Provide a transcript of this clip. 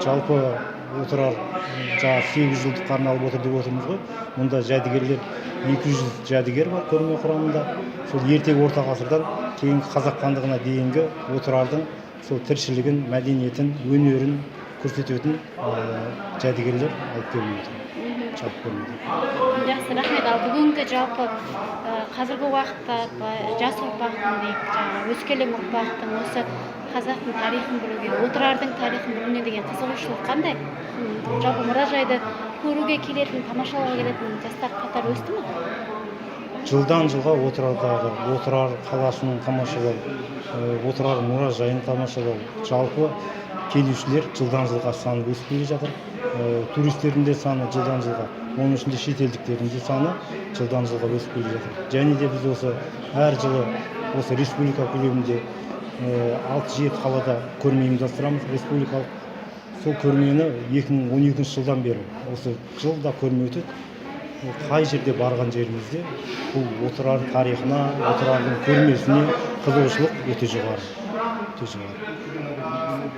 жалпы отырар жаңағы 8 жылдыққа арналып отыр деп отырмыз ғой. Мұнда жәдігерлер 200 жәдігер бар көрме құрамында. Сол ертегі орта ғасырдан кейінгі қазақ хандығына дейінгі отырардың сол тіршілігін, мәдениетін, өнерін көрсететін жәдігерлер алып келіп отыр. Жалпы көрмеде. Жақсы, рахмет. Ал бүгінгі жалпы қазіргі уақытта жас ұрпақтың дейік, жаңағы өскелең ұрпақтың осы қазақтың тарихын білуге, отырардың тарихын білуіне деген қызығушылық қандай? Жалпы мұражайды көруге келетін, тамашалауға келетін жастар қатары өсті ме? Жылдан жылға отырардағы, отырар қаласының тамашалау, отырар мұражайын тамашалау, жалпы келушілер жылдан жылға саны өсіп келе жатыр. Туристердің де саны жылдан жылға, оның ішінде шетелдіктердің де саны жылдан жылға өсіп келе жатыр. Және де біз осы әр жылы осы республика көлемінде 6-7 қалада көрме ұйымдастырамыз республикалық. Сол көрмені 2012 жылдан бері осы жылда көрме өтеді. Қай жерде барған жерімізде бұл отырар тарихына, отырардың көрмесіне қызығушылық өте жоғары.